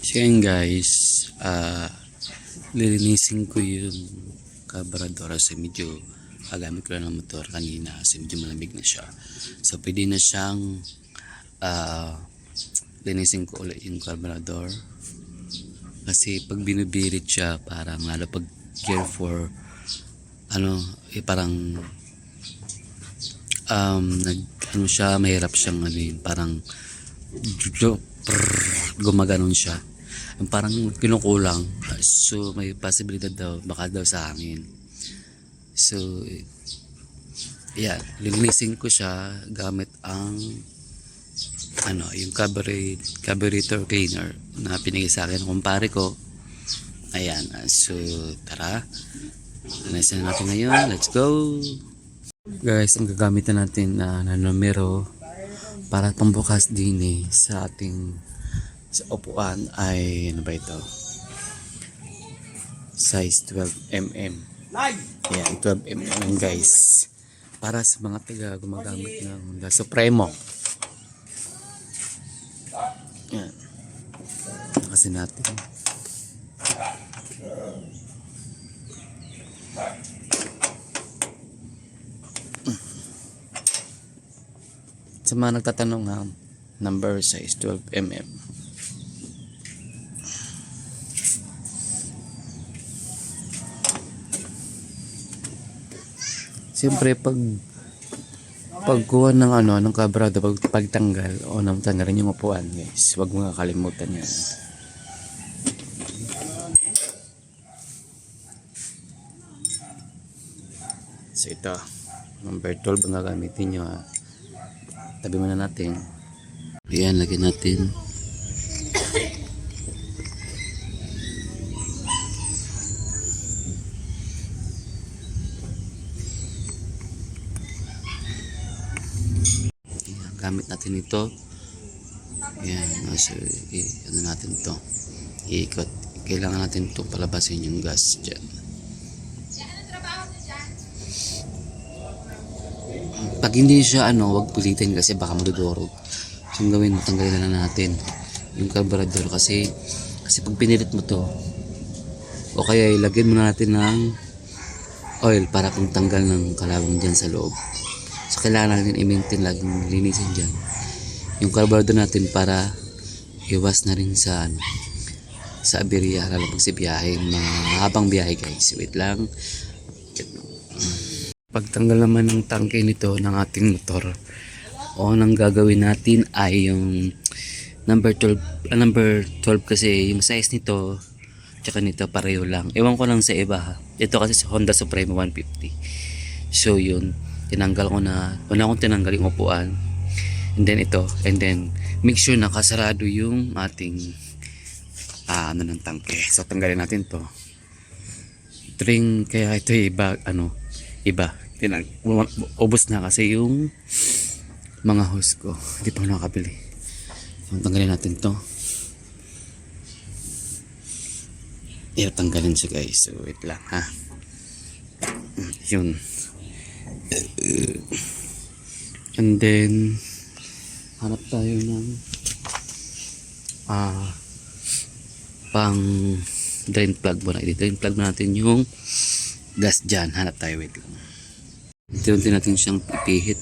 So yun guys, lilinisin ko yung carburetor kasi medyo gamit ko lang ng motor kanina kasi medyo malamig na siya. So pwede na siyang linisin ko ulit yung carburetor kasi pag binubirit siya parang lalo pag gear 4 parang siya, mahirap siyang parang gumaganon siya. Parang kinukulang. So may possibility daw baka daw sa hangin. So lilinisin ko siya gamit ang yung carburetor cleaner na pinigay sa akin ng kumpare ko. Ayan. So tara. Linisin natin ngayon. Let's go. Guys, ang gagamitan natin na numero para pambukas din sa ating sa upuan ay ano ba ito? Size 12mm. Ayan, 12mm guys. Para sa mga taga gumagamit ng Honda Supremo. Ayan. Kasi natin. Sa mga nagtatanong number size 12mm. Siyempre pagkuha ng ng kabrado, pagtanggal o tanggalin yung upuan guys, huwag mo kakalimutan yan. So ito, number 12 ang gagamitin nyo Tabi muna natin. Ayan, lagyan natin. Ayan, gamit natin ito. Ayan, so, natin ito. Iikot. Kailangan natin ito palabasin yung gas dyan. Pag hindi siya wag pulitin kasi baka madudurog. So ang gawin mo, tanggalin na natin yung carburetor kasi pag pinilit mo to o kaya ilagyan mo natin ng oil para kung tanggal ng kalawang dyan sa loob. So kailangan natin i-maintain, laging linisin dyan yung carburetor natin para iwas na rin sa aberya, lalo pag si biyahe, mahabang biyahe guys. Wait lang. Pagtanggal naman ng tangke nito ng ating motor, nang gagawin natin ay yung number 12 kasi yung size nito tsaka nito pareho lang. Ewan ko lang sa iba Ito kasi sa Honda Supremo 150. So yun, tinanggal ko na. Una kong tinanggal yung upuan. And then ito. And then make sure nakasarado yung ating ng tangke. So tanggalin natin to. Kaya ito iba ubos na kasi yung mga hose ko, hindi pa nakakabili. Tanggalin natin to. Tanggalin siya guys, so wait lang yun. And then hanap tayo ng pang drain plug muna. I-drain plug natin yung gas dyan. Hanap tayo, wait lang. Unti-unti natin siyang ipihit.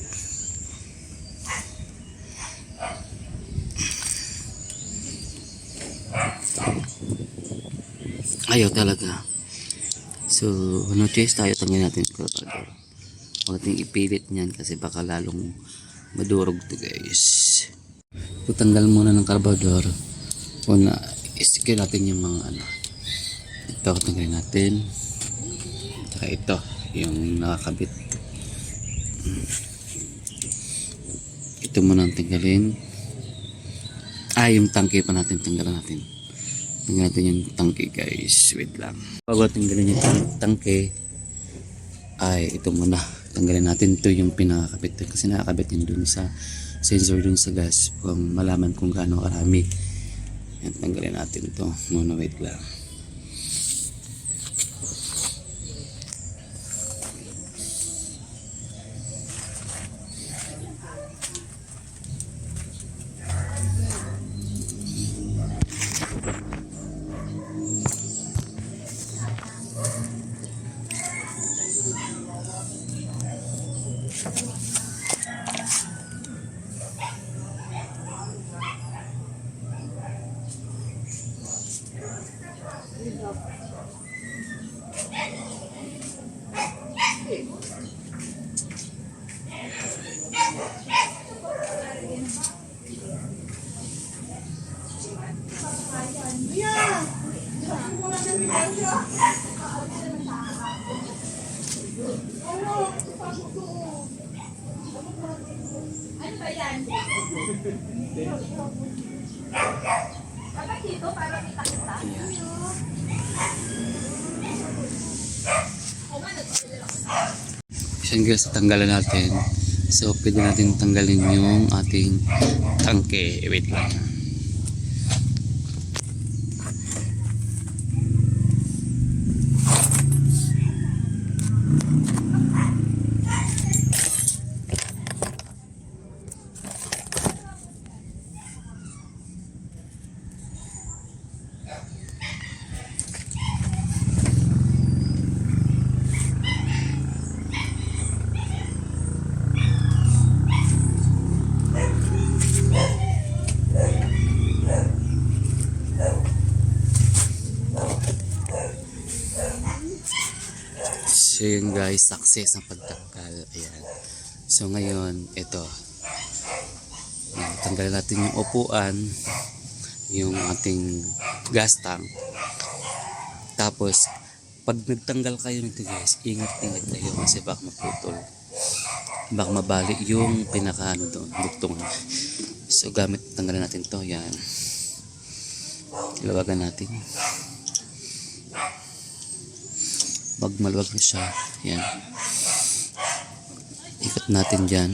Ayaw talaga. So no choice tayo, tanggalin natin yung carburetor. Huwag natin ipilit niyan kasi baka lalong madurog to guys. Tutanggal muna ng carburetor. I-secure natin yung mga ito, tanggalin natin. Saka ito, yung nakakabit. Ito muna ang tanggalin. Yung tangke pa natin, tanggalan natin. Tanggalan natin yung tangke guys. Wait lang. Bago tanggalin yung tangke, ito muna. Tanggalin natin ito yung pinakakabit. Kasi nakakabit yun dun sa sensor dun sa gas. Kung malaman kung gaano karami. Yan, tanggalin natin ito. Muna, wait lang. Yan guys, tanggalan natin. So, pwede natin tanggalin yung ating tangke. Wait lang. So yun guys, success ang pagtanggal. Ayan. So ngayon, ito. Tanggalin natin yung upuan, yung ating gas tank. Tapos, pag nagtanggal kayo nito guys, ingat-ingat kayo kasi baka maputol. Baka mabali yung pinaka doon, dugtong. So gamit, tanggalin natin to. Yan. Ilawagan natin. Pag maluwag na siya, yan. Ikot natin dyan.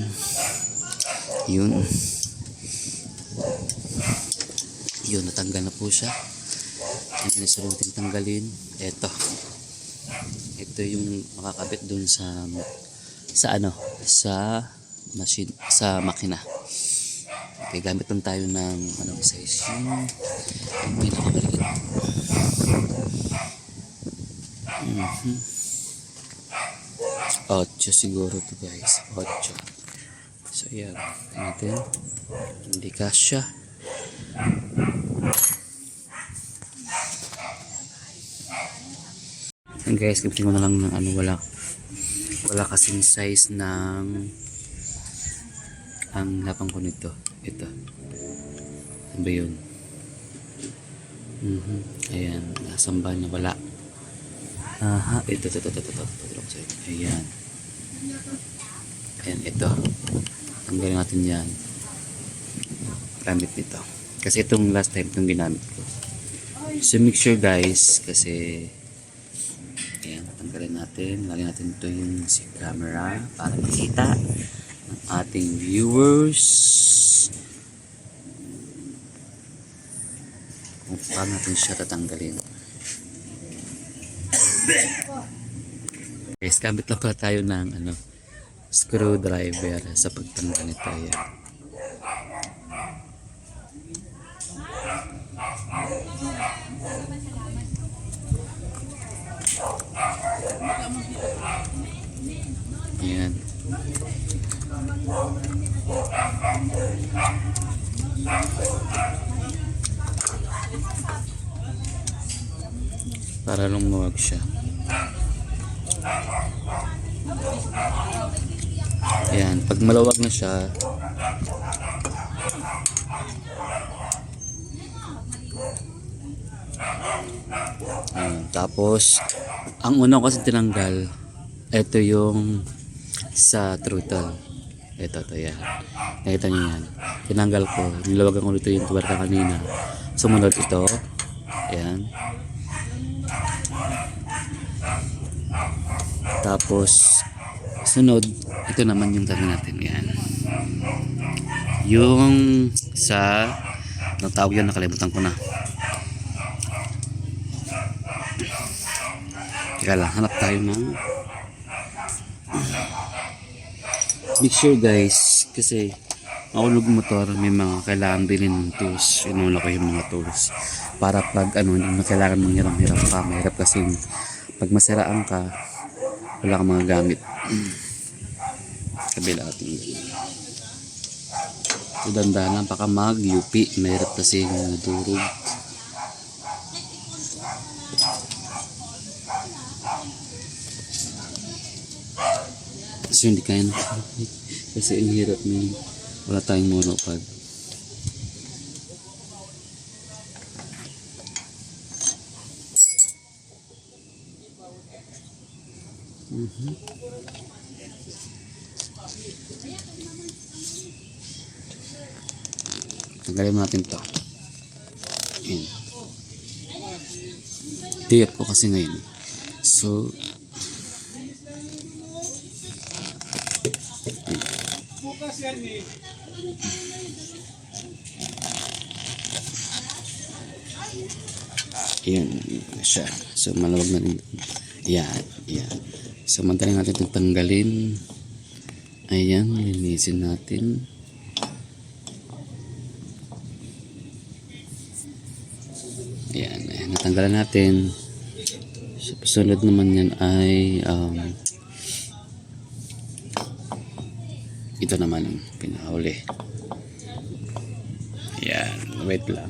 Yun. Yun, natanggal na po siya. Yan, sunod natin tanggalin. Ito. Ito yung makakabit dun sa machine, sa makina. Okay, gamit lang tayo ng size yung pinakabalikin. 8 siguro to guys, 8. So yan, natin hindi kasya. And guys, gamitin ko na lang ng wala kasing size ng ang lapang ko nito. Ito, ano ba yun? Ayan, nasamba na wala. Aha, ito. Ayan. Ayan, ito. Tanggalin natin yan. Gamit nito. Kasi itong last time itong ginamit ko. So make sure guys, kasi ayan, tanggalin natin. Lagyan natin ito yung si camera para makita ng ating viewers kung paano natin siya tatanggalin. Guys, gamit lang pala tayo ng screwdriver sa pagtanggal nito. Ayan. Ayan. Para lumuwag siya. Ayan, pag maluwag na siya, ayan, tapos ang una ko kasi tinanggal, ito yung sa throttle. Ito, yan. Nakita niyo yan. Tinanggal ko, nilawagan ko dito yung tubarka kanina. Sumunod ito. Ayan. Tapos sunod, ito naman yung gagawin natin. Yan. Yung sa anong tawag yan, nakalimutan ko na. Teka lang, hanap tayo ng make sure guys, kasi maulog motor, may mga kailangan bilhin ng tools. Inuna ko yung mga tools para pag hindi na kailangan mong hirap-hirap pa. Mahirap kasi pag masiraan ka, wala kang mga gamit. Kabila ating so dandanan, baka mag-UP, mahirap kasi durog. Kasi hindi kaya na. Kasi ang hirap may wala tayong monopod. Tanggalin natin to. Ayan. Day up ko kasi ngayon. So, ayan siya. So, malawag na rin. Ayan, ayan. So, mantayin natin itong tanggalin. Ayan, linisin natin. Ayan, ayan. Natanggalan natin. So, sunod naman yan ay ito naman pinahuli. Ayan, wait lang.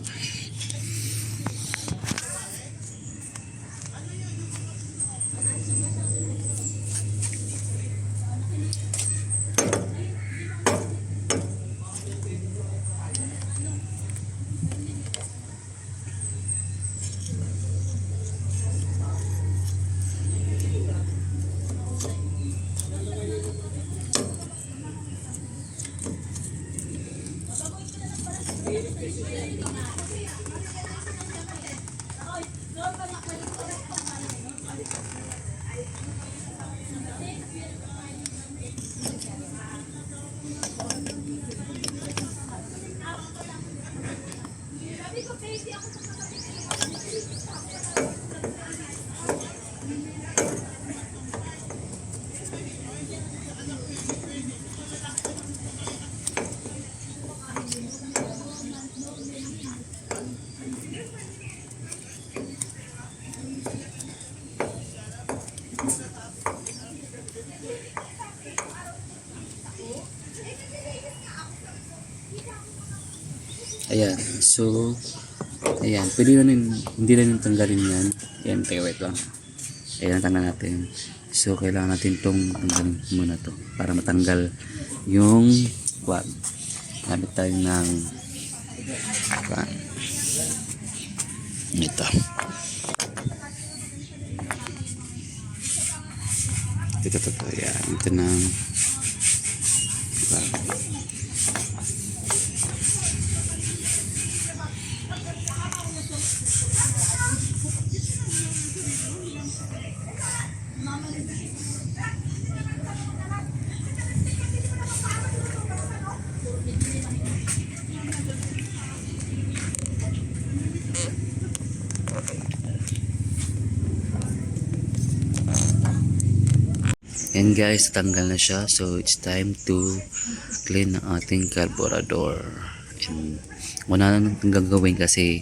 Ayan, so ayan, pwede na rin, hindi na rin tanggalin yan. Ayan, tayo, wait lang. Ayan, tanggal natin. So, kailangan natin itong tanggalin muna to para matanggal yung wag. Gamit tayo ng wag. Ito. Ito. Ayan, ito ng wag. And guys, tanggal na siya. So, it's time to clean ang ating carburetor. And wala na natin gagawin kasi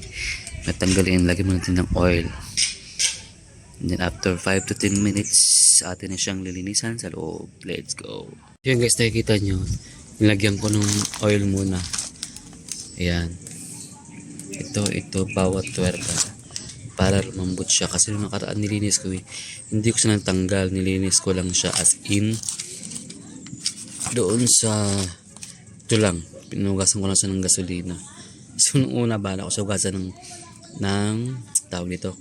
natanggalin. Lagyan mo natin ng oil. And then after 5 to 10 minutes, atin na siyang lilinisan sa loob. Let's go. Yan guys, nakikita nyo. Nilagyan ko ng oil muna. Ayan. Ito, bawat tuwerda. Para lumambot siya. Kasi nung nakaraan nilinis ko hindi ko siya natanggal. Nilinis ko lang siya as in doon sa ito lang. Pinugasan ko lang siya ng gasolina. So nung una bala ko siya ugasan ng tawag nito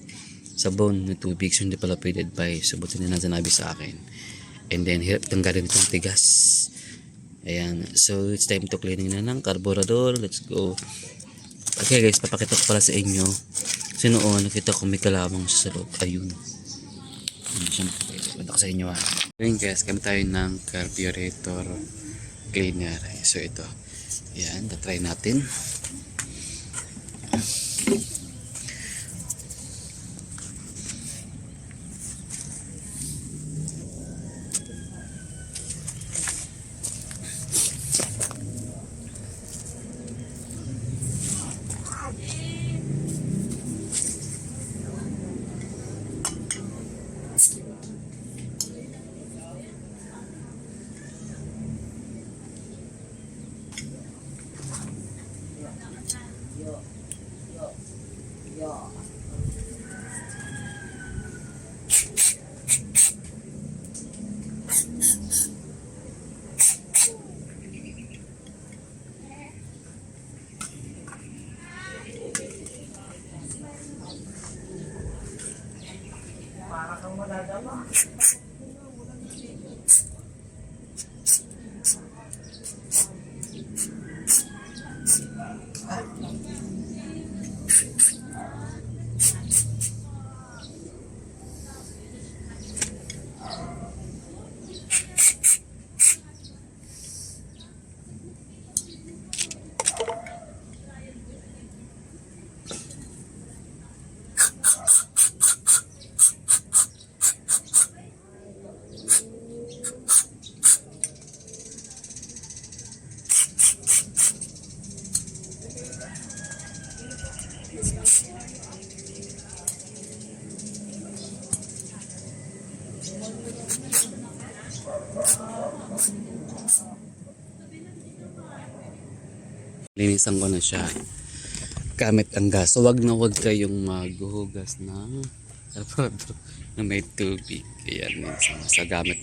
sabon na tubig. So hindi pala pwede by. So buti na sinabi sa akin. And then hirap tanggalin itong tigas. Ayan. So it's time to cleaning na ng carburetor. Let's go. Okay guys, papakita ko pala sa inyo. Kasi noon, nakita ko may kalamang sa loob. Ayun. Hindi siya nakapagpapita ko sa inyo ha. Ngayon guys, kami tayo ng carburetor cleaner. So ito. Ayan, tatry natin. Linisan ko na siya gamit ang gas. So wag na wag kayong maghuhugas ng carburetor na may tubig. Ayan, minsan sa gamit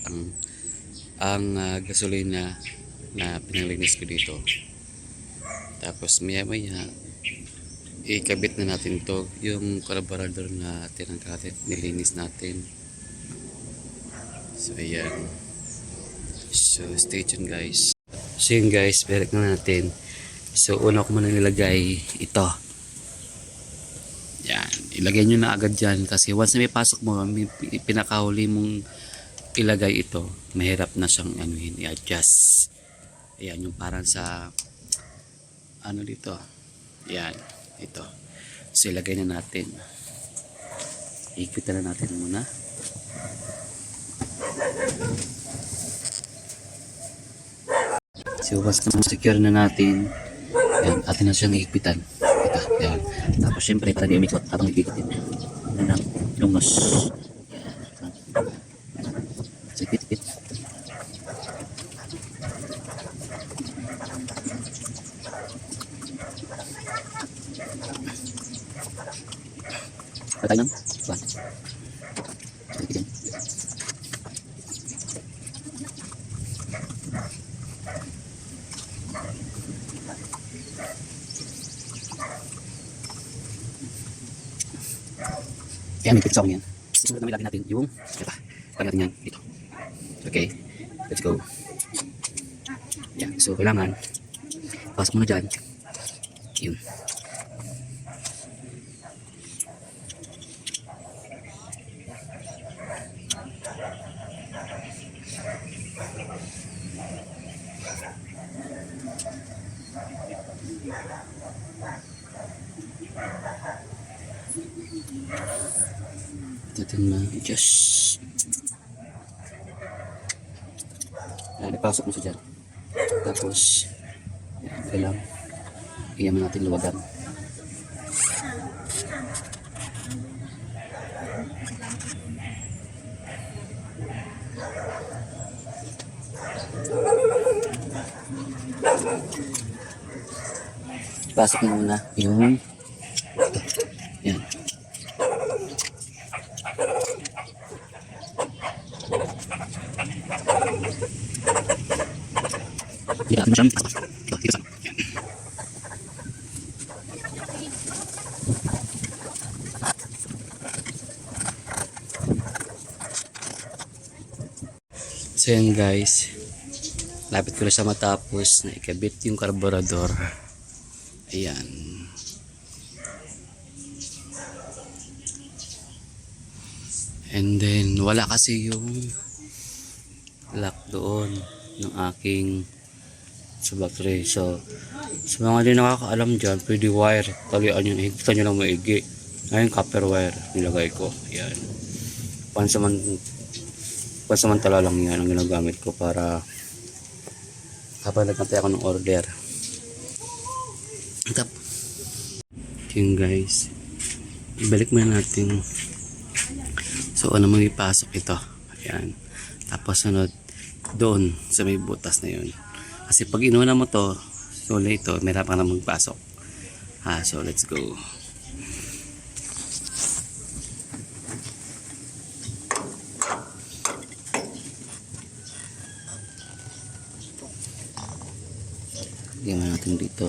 ang gasolina na pinalinis ko dito. Tapos maya maya ikabit na natin to yung carburetor na tinangkatin, nilinis natin. So ayan. So stay tuned guys. So yun guys, balik na natin. So una ko muna nilagay ito. Yan, ilagay nyo na agad dyan kasi once na may pasok mo, may pinakahuli mong ilagay ito, mahirap na siyang anuhin, i-adjust. Ayan, yung parang sa ano dito. Yan, ito. So ilagay na natin. Ikitan na natin muna. So once na secure na natin, yan, atin na siyang iikpitan. Ito, yan. Tapos syempre, ito na imikot atang ikikitin. Ano na, lungos. Sikit-ikit. Patay lang. Ba? Sikit-ikitin. Kaya may pizza ko yan. Susunod na may lagyan natin yung ito. Lagyan natin yan dito. Okay. Let's go. Yan. So kailangan pasok mo na dyan. Yun. Natin ma-adjust. Yan, ipasok mo siya dyan. Tapos, kailangan iyan natin luwagan. Ipasok mo muna yung ito. Yan. Dito na siyang pasok. Ito, dito sa. So yan guys, lapit ko na siya matapos na ikabit yung carburetor. Ayan. And then wala kasi yung lock doon ng aking sa battery. So sa mga di nakakaalam dyan, pwede wire, talian yun, higpitan nyo lang maigi. Ngayon copper wire nilagay ko. Ayan, pansamantala lang yan ang ginagamit ko para kapag nagkantay ako ng order. Tap. Yun guys, ibalik muna natin. So ano mo ipasok ito. Ayan. Tapos sunod doon sa may butas na yun. Kasi pag inuna mo to, so ito, meron pa na magpasok. So let's go. Lagyan natin dito.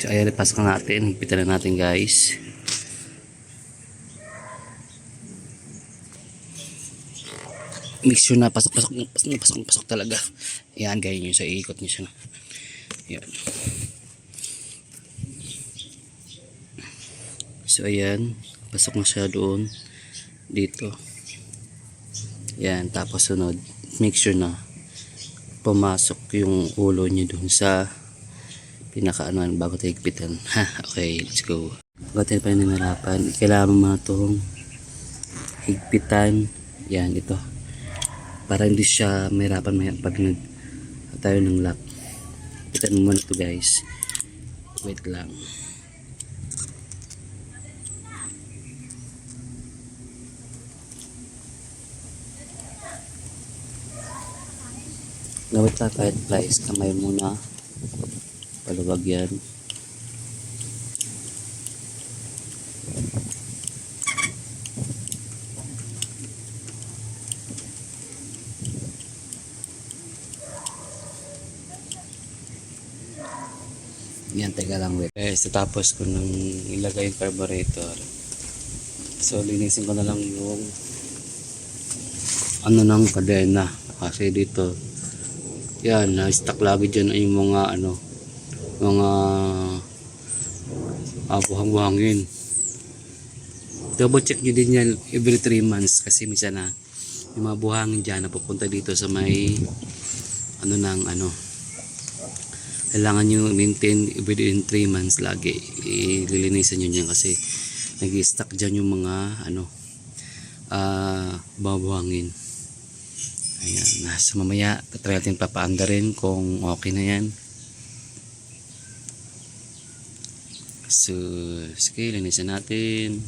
So ayan, ipasok na natin. Higpitan na natin guys. Make sure na pasok talaga. Ayan, gaya nyo sa iikot nyo siya. Ayan. So ayan, pasok na siya doon. Dito. Ayan, tapos sunod. Make sure na pumasok yung ulo nyo doon sa pinakaanuan bago tayo higpitan. Ha, okay, let's go. Bago tayo pa nanarapan, kailangan mo na itong higpitan. Yan, ito. Para hindi siya mahirapan pag nag tayo ng lock. Higpitan mo muna ito guys. Wait lang. Gawit lang kahit plies, kamay muna. Paluwag yan. Yan, teka lang wait. So tapos ko nang ilagay yung carburetor. So linisin ko na lang yung ano ng kadena. Kasi dito, yan, na-stuck lagi dyan yung mga mga buhang-buhangin. Double check nyo din yan every 3 months kasi minsan na yung mga buhangin dyan na pupunta dito sa may kailangan nyo maintain within 3 months lagi. Ililinisan nyo dyan kasi nag-stuck dyan yung mga buhangin. Ayan, so mamaya try natin papaanda rin kung okay na yan. So sige, linisan natin.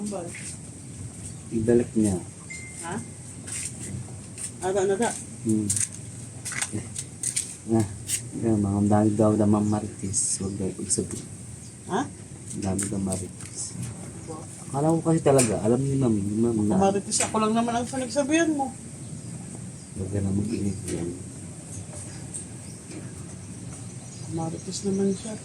ambal. Ibalik niya. Ha? Nada. Hmm. Mga dami daw na mamaritis. Huwag daw pagsabihin. Ha? Ang dami daw maritis. Akala ko kasi talaga, alam ni ma'am na Maritis ako lang naman ang pinagsabihan mo. huwag ka na mag-init yan. Maritis naman siya.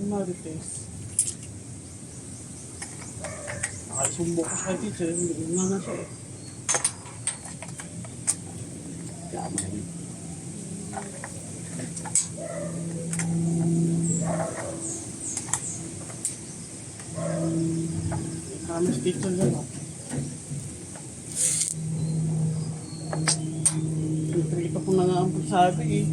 Marites. Nakasumbok ko sa teacher, hindi na siya eh. Tama rin. Promise teacher yan o. Siyempre ito po nangaambot sabi eh.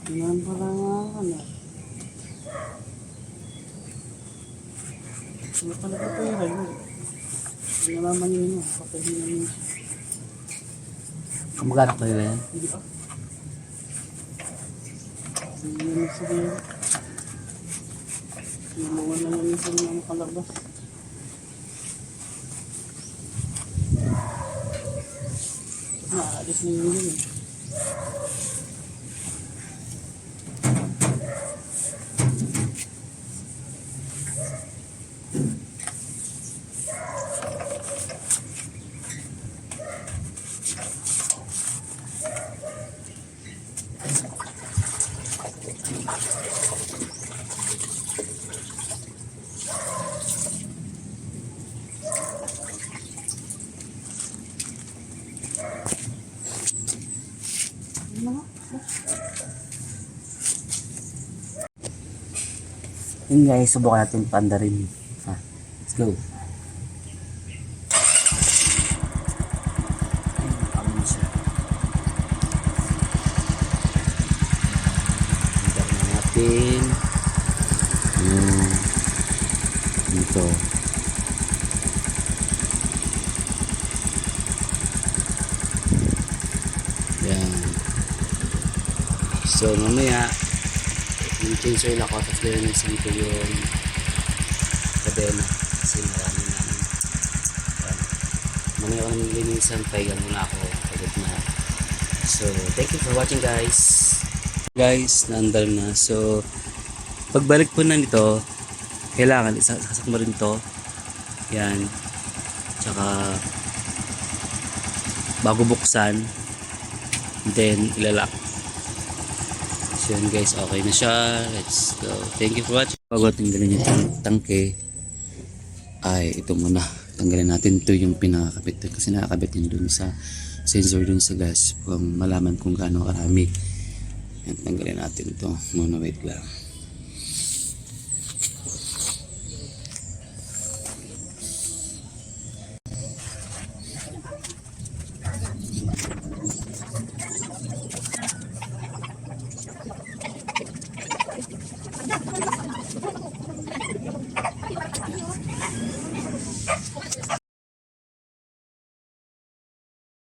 Ganun pala nga ano. Ano pala ka pera yun? Nalaman niyo yun, papahin namin siya. Kamag-anak na nila yan? Hindi ah. Hindi naman sabihin. Naluwan na namin sa mga makalabas. Naalis na yun yun eh. Yun guys, subukan natin panda rin. Ha, let's go. Ayun siya. Panda natin. Yung dito. Yan. So mamaya yung change oil ako tapos lilinisin ko yung kadena kasi marami namin mamaya ko namin linisan pahinga muna ako pagod na. So thank you for watching guys. Naandar na. So pagbalik po na nito kailangan isasak mo rin to yan tsaka bago buksan then ilalak. So yun guys, okay na siya. Let's go. Thank you for watching. Bago tinggalin yung tangke, ay ito muna. Tanggalin natin ito yung pinakakabit. Kasi nakakabit yun dun sa sensor dun sa gas. Kung malaman kung gaano karami Yan, tanggalin natin to. Muna wait lang.